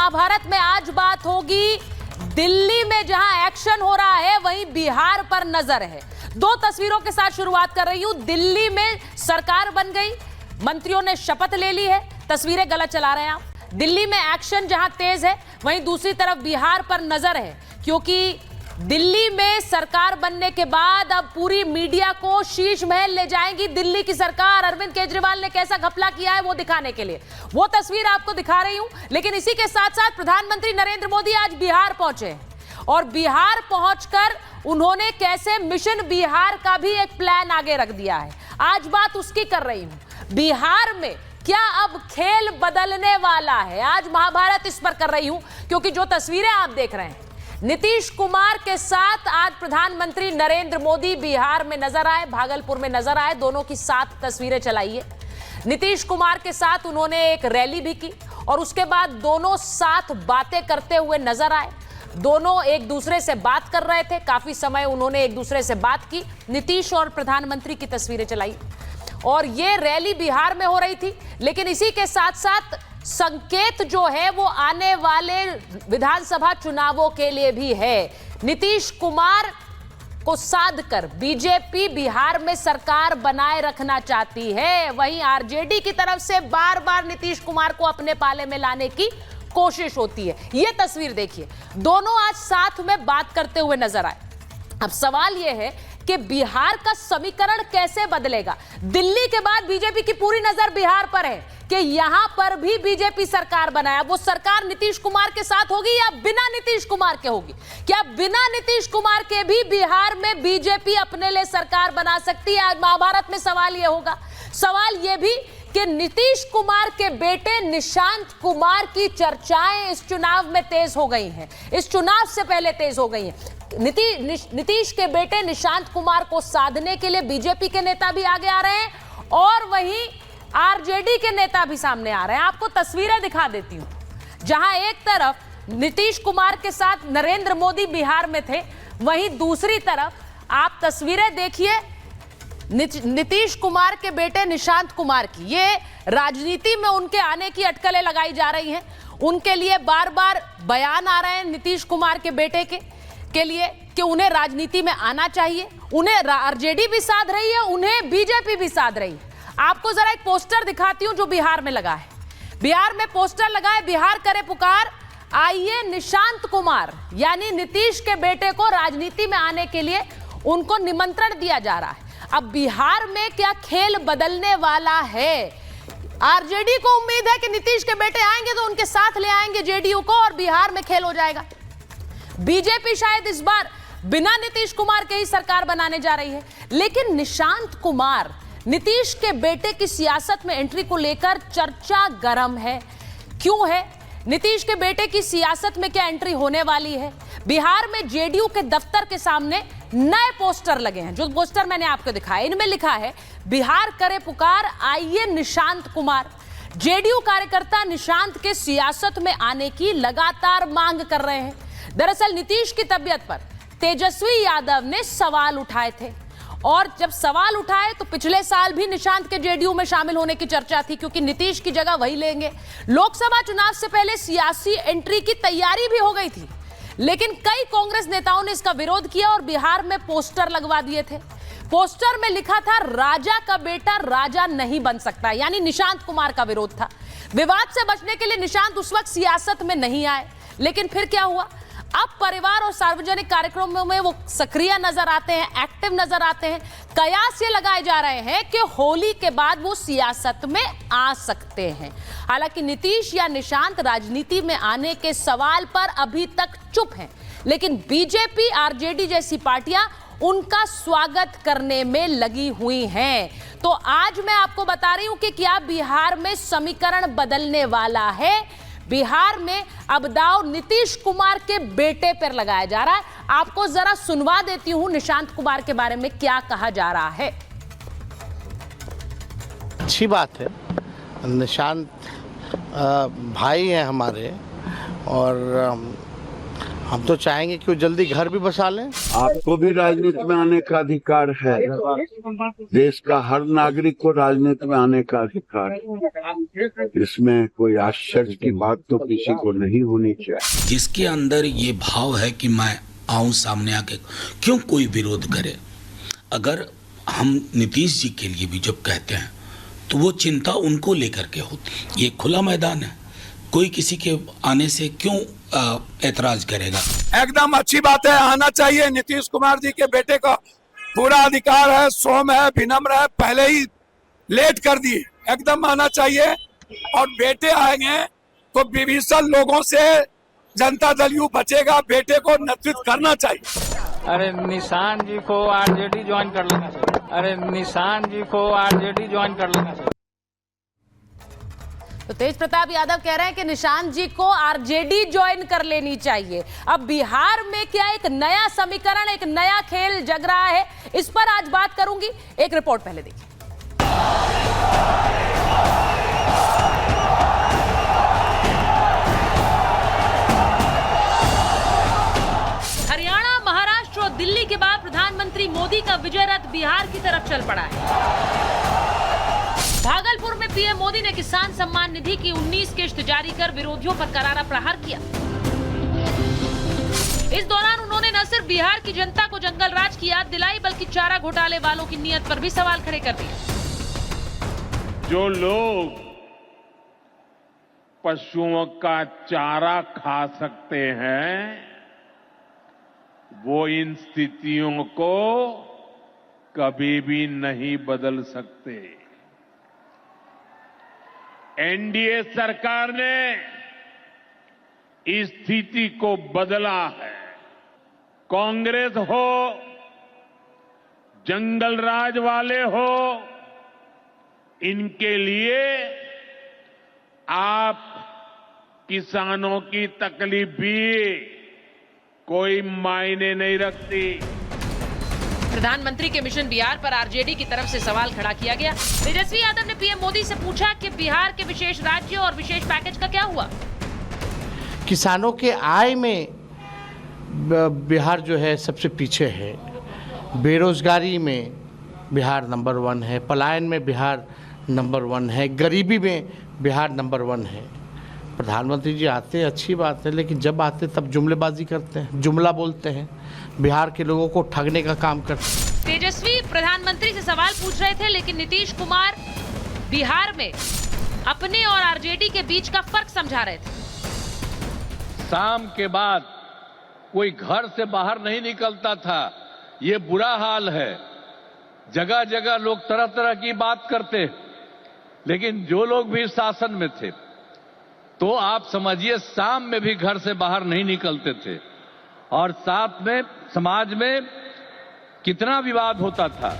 महाभारत में आज बात होगी दिल्ली में जहां एक्शन हो रहा है वहीं बिहार पर नजर है। दो तस्वीरों के साथ शुरुआत कर रही हूं। दिल्ली में सरकार बन गई, मंत्रियों ने शपथ ले ली है। तस्वीरें गलत चला रहे हैं आप। दिल्ली में एक्शन जहां तेज है वहीं दूसरी तरफ बिहार पर नजर है, क्योंकि दिल्ली में सरकार बनने के बाद अब पूरी मीडिया को शीश महल ले जाएंगी दिल्ली की सरकार। अरविंद केजरीवाल ने कैसा घपला किया है वो दिखाने के लिए वो तस्वीर आपको दिखा रही हूं। लेकिन इसी के साथ साथ प्रधानमंत्री नरेंद्र मोदी आज बिहार पहुंचे और बिहार पहुंचकर उन्होंने कैसे मिशन बिहार का भी एक प्लान आगे रख दिया है। आज बात उसकी कर रही हूं। बिहार में क्या अब खेल बदलने वाला है, आज महाभारत इस पर कर रही हूं, क्योंकि जो तस्वीरें आप देख रहे हैं नीतीश कुमार के साथ आज प्रधानमंत्री नरेंद्र मोदी बिहार में नजर आए, भागलपुर में नजर आए। दोनों की साथ तस्वीरें चलाई है। नीतीश कुमार के साथ उन्होंने एक रैली भी की और उसके बाद दोनों साथ बातें करते हुए नजर आए। दोनों एक दूसरे से बात कर रहे थे, काफी समय उन्होंने एक दूसरे से बात की। नीतीश और प्रधानमंत्री की तस्वीरें चलाई और ये रैली बिहार में हो रही थी। लेकिन इसी के साथ साथ संकेत जो है वो आने वाले विधानसभा चुनावों के लिए भी है। नीतीश कुमार को साध कर बीजेपी बिहार में सरकार बनाए रखना चाहती है। वहीं आरजेडी की तरफ से बार बार नीतीश कुमार को अपने पाले में लाने की कोशिश होती है। यह तस्वीर देखिए, दोनों आज साथ में बात करते हुए नजर आए। अब सवाल यह है कि बिहार का समीकरण कैसे बदलेगा। दिल्ली के बाद बीजेपी की पूरी नजर बिहार पर है कि यहां पर भी बीजेपी सरकार बनाया। वो सरकार नीतीश कुमार के साथ होगी या बिना नीतीश कुमार के होगी? क्या बिना नीतीश कुमार के भी बिहार में बीजेपी अपने लिए सरकार बना सकती है? आज महाभारत में सवाल यह होगा। सवाल यह भी कि नीतीश कुमार के बेटे निशांत कुमार की चर्चाएं इस चुनाव में तेज हो गई हैं, इस चुनाव से पहले तेज हो गई हैं। नीतीश के बेटे निशांत कुमार को साधने के लिए बीजेपी के नेता भी आगे आ रहे हैं और वहीं आरजेडी के नेता भी सामने आ रहे हैं। आपको तस्वीरें दिखा देती हूं, जहां एक तरफ नीतीश कुमार के साथ नरेंद्र मोदी बिहार में थे, वहीं दूसरी तरफ आप तस्वीरें देखिए नीतीश कुमार के बेटे निशांत कुमार की। ये राजनीति में उनके आने की अटकलें लगाई जा रही हैं। उनके लिए बार बार बयान आ रहे हैं नीतीश कुमार के बेटे के लिए कि उन्हें राजनीति में आना चाहिए। उन्हें आरजेडी भी साध रही है, उन्हें बीजेपी भी साध रही है। आपको जरा एक पोस्टर दिखाती हूं जो बिहार में लगा है। बिहार में पोस्टर लगा है, बिहार करे पुकार, आइए निशांत कुमार यानी नीतीश के बेटे को राजनीति में आने के लिए उनको निमंत्रण दिया जा रहा है। अब बिहार में क्या खेल बदलने वाला है? आरजेडी को उम्मीद है कि नीतीश के बेटे आएंगे तो उनके साथ ले आएंगे जेडीयू को और बिहार में खेल हो जाएगा। बीजेपी शायद इस बार बिना नीतीश कुमार के ही सरकार बनाने जा रही है। लेकिन निशांत कुमार, नीतीश के बेटे की सियासत में एंट्री को लेकर चर्चा गर्म है। क्यों है? नीतीश के बेटे की सियासत में क्या एंट्री होने वाली है? बिहार में जेडीयू के दफ्तर के सामने नए पोस्टर लगे हैं। जो पोस्टर मैंने आपको दिखाया, इनमें लिखा है बिहार करे पुकार, आइए निशांत कुमार। जेडीयू कार्यकर्ता निशांत के सियासत में आने की लगातार मांग कर रहे हैं। दरअसल नीतीश की तबीयत पर तेजस्वी यादव ने सवाल उठाए थे और जब सवाल उठाए तो पिछले साल भी निशांत के जेडीयू में शामिल होने की चर्चा थी, क्योंकि नीतीश की जगह वही लेंगे। लोकसभा चुनाव से पहले सियासी एंट्री की तैयारी भी हो गई थी, लेकिन कई कांग्रेस नेताओं ने इसका विरोध किया और बिहार में पोस्टर लगवा दिए थे। पोस्टर में लिखा था राजा का बेटा राजा नहीं बन सकता, यानी निशांत कुमार का विरोध था। विवाद से बचने के लिए निशांत उस वक्त सियासत में नहीं आए, लेकिन फिर क्या हुआ? अब परिवार और सार्वजनिक कार्यक्रमों में वो सक्रिय नजर आते हैं, एक्टिव नजर आते हैं। कयास ये लगाए जा रहे हैं कि होली के बाद वो सियासत में आ सकते हैं। हालांकि नीतीश या निशांत राजनीति में आने के सवाल पर अभी तक चुप हैं, लेकिन बीजेपी, आरजेडी जैसी पार्टियां उनका स्वागत करने में लगी हुई हैं। तो आज मैं आपको बता रही हूं कि क्या बिहार में समीकरण बदलने वाला है। बिहार में अब दाव नीतीश कुमार के बेटे पर लगाया जा रहा है। आपको जरा सुनवा देती हूं निशांत कुमार के बारे में क्या कहा जा रहा है। अच्छी बात है, निशांत भाई हैं हमारे और हम तो चाहेंगे कि वो जल्दी घर भी बसा लें। आपको भी राजनीति में आने का अधिकार है। देश का हर नागरिक को राजनीति में आने का अधिकार है। इसमें कोई आश्चर्य की बात तो किसी को नहीं होनी चाहिए। जिसके अंदर ये भाव है कि मैं आऊं सामने आके, क्यों कोई विरोध करे। अगर हम नीतीश जी के लिए भी जब कहते हैं तो वो चिंता उनको लेकर के होती। ये खुला मैदान है, कोई किसी के आने से क्यों ऐतराज करेगा। एकदम अच्छी बात है, आना चाहिए। नीतीश कुमार जी के बेटे का पूरा अधिकार है, सौम्य है, विनम्र है, पहले ही लेट कर दिए, एकदम आना चाहिए। और बेटे आएंगे तो विभीषण लोगों से जनता दल यू बचेगा, बेटे को नेतृत्व करना चाहिए। अरे निशान जी को आरजेडी ज्वाइन कर लेना चाहिए। अरे निशान जी को आरजेडी ज्वाइन कर लेना चाहिए। तो तेज प्रताप यादव कह रहे हैं कि निशांत जी को आरजेडी ज्वाइन कर लेनी चाहिए। अब बिहार में क्या एक नया समीकरण, एक नया खेल जग रहा है, इस पर आज बात करूंगी। एक रिपोर्ट पहले देखिए। हरियाणा, महाराष्ट्र और दिल्ली के बाद प्रधानमंत्री मोदी का विजय रथ बिहार की तरफ चल पड़ा है। भागलपुर में पीएम मोदी ने किसान सम्मान निधि की 19 किश्त जारी कर विरोधियों पर करारा प्रहार किया। इस दौरान उन्होंने न सिर्फ बिहार की जनता को जंगल राज की याद दिलाई, बल्कि चारा घोटाले वालों की नीयत पर भी सवाल खड़े कर दिए। जो लोग पशुओं का चारा खा सकते हैं, वो इन स्थितियों को कभी भी नहीं बदल सकते। एनडीए सरकार ने इस स्थिति को बदला है। कांग्रेस हो, जंगल राज वाले हो, इनके लिए आप किसानों की तकलीफ भी कोई मायने नहीं रखती। प्रधानमंत्री के मिशन बिहार पर आरजेडी की तरफ से सवाल खड़ा किया गया। तेजस्वी यादव ने पीएम मोदी से पूछा कि बिहार के विशेष राज्य और विशेष पैकेज का क्या हुआ। किसानों के आय में बिहार जो है सबसे पीछे है, बेरोजगारी में बिहार नंबर 1 है, पलायन में बिहार नंबर 1 है, गरीबी में बिहार नंबर 1 है। प्रधानमंत्री जी आते हैं, अच्छी बात है, लेकिन जब आते तब जुमलेबाजी करते हैं, जुमला बोलते हैं, बिहार के लोगों को ठगने का काम करते हैं। तेजस्वी प्रधानमंत्री से सवाल पूछ रहे थे, लेकिन नीतीश कुमार बिहार में अपने और आरजेडी के बीच का फर्क समझा रहे थे। शाम के बाद कोई घर से बाहर नहीं निकलता था, ये बुरा हाल है। जगह जगह लोग तरह तरह की बात करते, लेकिन जो लोग भी शासन में थे तो आप समझिए शाम में भी घर से बाहर नहीं निकलते थे, और साथ में समाज में कितना विवाद होता था।